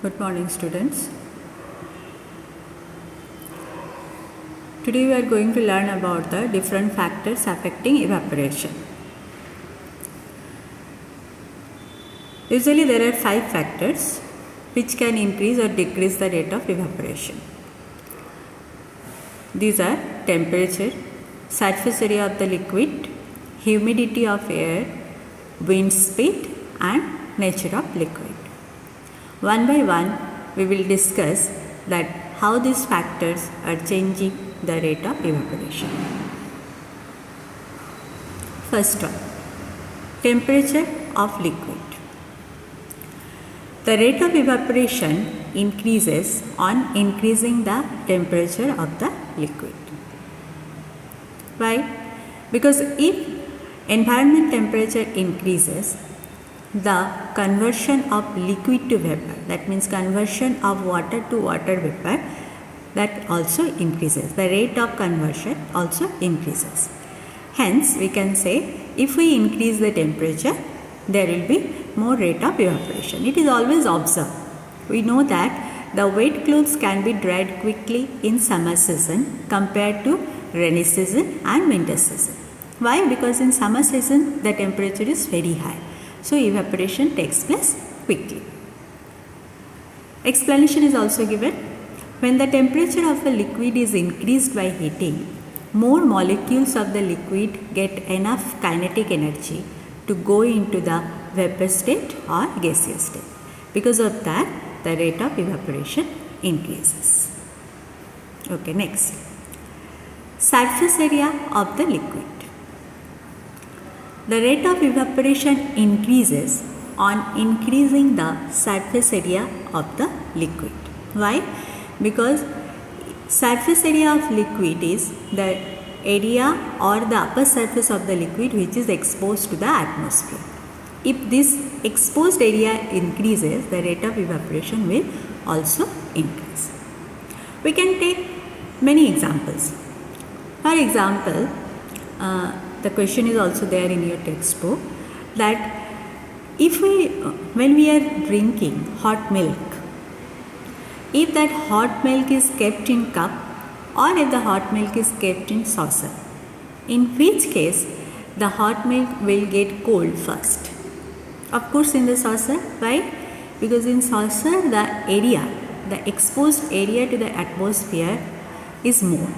Good morning, students. Today we are going to learn about the different factors affecting evaporation. Usually there are 5 factors which can increase or decrease the rate of evaporation. These are temperature, surface area of the liquid, humidity of air, wind speed and nature of liquid. One by one we will discuss that how these factors are changing the rate of evaporation. First one, temperature of liquid. The rate of evaporation increases on increasing the temperature of the liquid. Why? Because if environment temperature increases, the conversion of liquid to vapor, that means conversion of water to water vapor, that also increases. The rate of conversion also increases. Hence, we can say if we increase the temperature, there will be more rate of evaporation. It is always observed. We know that the wet clothes can be dried quickly in summer season compared to rainy season and winter season. Why? Because in summer season the temperature is very high. So evaporation takes place quickly. Explanation is also given. When the temperature of a liquid is increased by heating, more molecules of the liquid get enough kinetic energy to go into the vapor state or gaseous state. Because of that, the rate of evaporation increases. Okay, next. Surface area of the liquid. The rate of evaporation increases on increasing the surface area of the liquid. Why? Because surface area of liquid is the area or the upper surface of the liquid which is exposed to the atmosphere. If this exposed area increases, the rate of evaporation will also increase. We can take many examples. For example, the question is also there in your textbook that when we are drinking hot milk, if that hot milk is kept in cup or if the hot milk is kept in saucer, in which case the hot milk will get cold first? Of course in the saucer. Why? Because in saucer the exposed area to the atmosphere is more.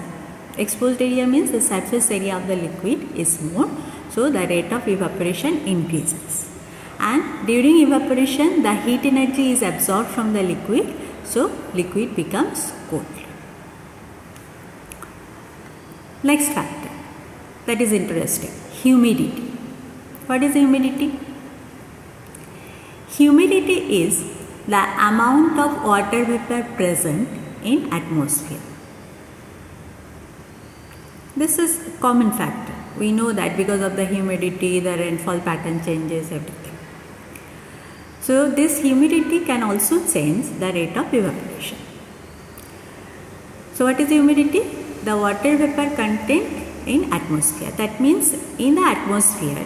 Exposed area means the surface area of the liquid is more, so the rate of evaporation increases. And during evaporation the heat energy is absorbed from the liquid, so liquid becomes cold. Next factor that is interesting, humidity. What is humidity? Humidity is the amount of water vapor present in atmosphere. This is a common factor. We know that because of the humidity, the rainfall pattern changes, everything. So this humidity can also change the rate of evaporation. So what is humidity? The water vapor content in atmosphere. That means in the atmosphere,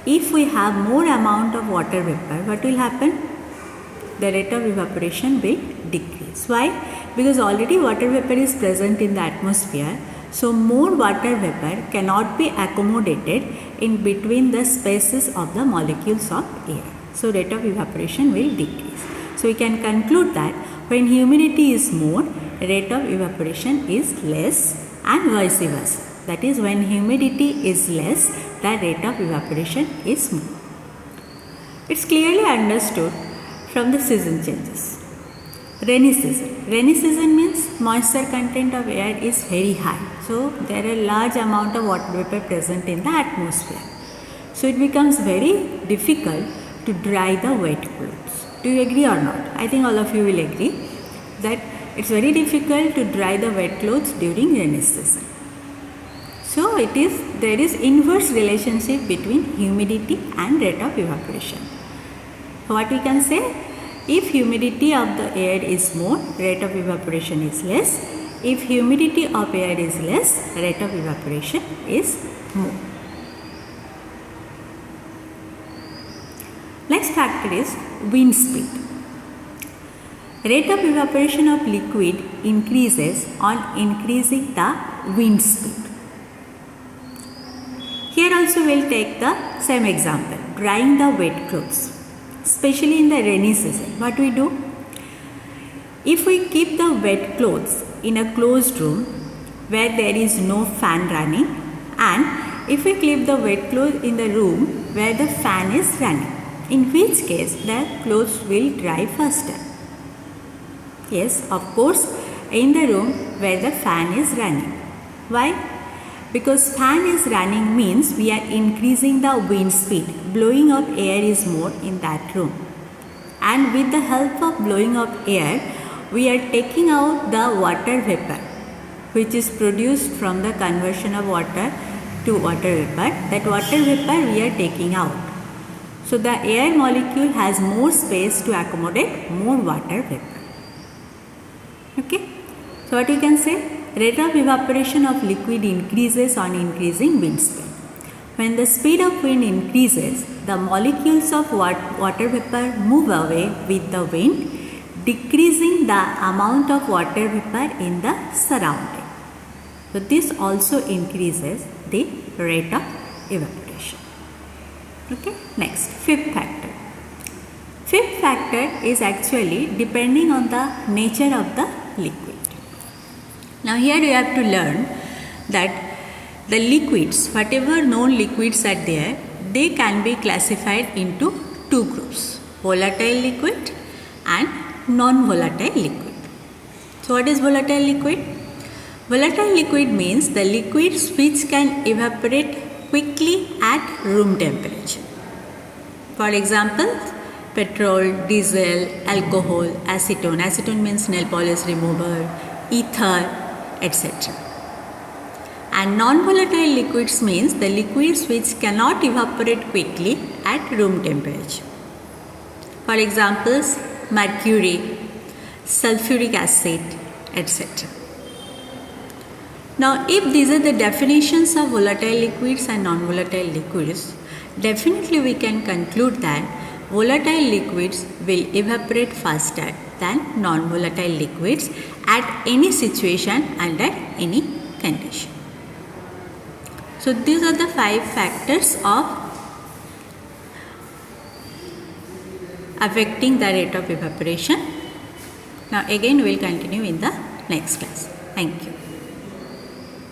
if we have more amount of water vapor, what will happen? The rate of evaporation will decrease. Why? Because already water vapor is present in the atmosphere. So more water vapor cannot be accommodated in between the spaces of the molecules of air. So rate of evaporation will decrease. So we can conclude that when humidity is more, rate of evaporation is less and vice versa. That is, when humidity is less, the rate of evaporation is more. It's clearly understood from the season changes. Rainy season. Rainy season means moisture content of air is very high. So there are large amount of water vapor present in the atmosphere. So it becomes very difficult to dry the wet clothes. Do you agree or not? I think all of you will agree that it's very difficult to dry the wet clothes during rainy season. So there is inverse relationship between humidity and rate of evaporation. What we can say? If humidity of the air is more, rate of evaporation is less. If humidity of air is less, rate of evaporation is more. Next factor is wind speed. Rate of evaporation of liquid increases on increasing the wind speed. Here also we will take the same example, drying the wet clothes, especially in the rainy season. What we do? If we keep the wet clothes in a closed room where there is no fan running, and if we keep the wet clothes in the room where the fan is running, in which case the clothes will dry faster. Yes, of course, in the room where the fan is running. Why? Because fan is running means we are increasing the wind speed. Blowing of air is more in that room. And with the help of blowing of air, we are taking out the water vapor, which is produced from the conversion of water to water vapor. That water vapor we are taking out. So the air molecule has more space to accommodate more water vapor. Okay, so what we can say, rate of evaporation of liquid increases on increasing wind speed. When the speed of wind increases, the molecules of water vapor move away with the wind, decreasing the amount of water vapor in the surrounding. So this also increases the rate of evaporation. Okay, next, fifth factor. Fifth factor is actually depending on the nature of the liquid. Now here you have to learn that the liquids, whatever known liquids are there, they can be classified into two groups, volatile liquid and non-volatile liquid. So what is volatile liquid? Volatile liquid means the liquids which can evaporate quickly at room temperature. For example, petrol, diesel, alcohol, acetone. Acetone means nail polish remover, ether, etc. And non-volatile liquids means the liquids which cannot evaporate quickly at room temperature. For examples, mercury, sulfuric acid, etc. Now, if these are the definitions of volatile liquids and non-volatile liquids, definitely we can conclude that volatile liquids will evaporate faster than non-volatile liquids at any situation under any condition. So these are the 5 factors of affecting the rate of evaporation. Now again we will continue in the next class. Thank you.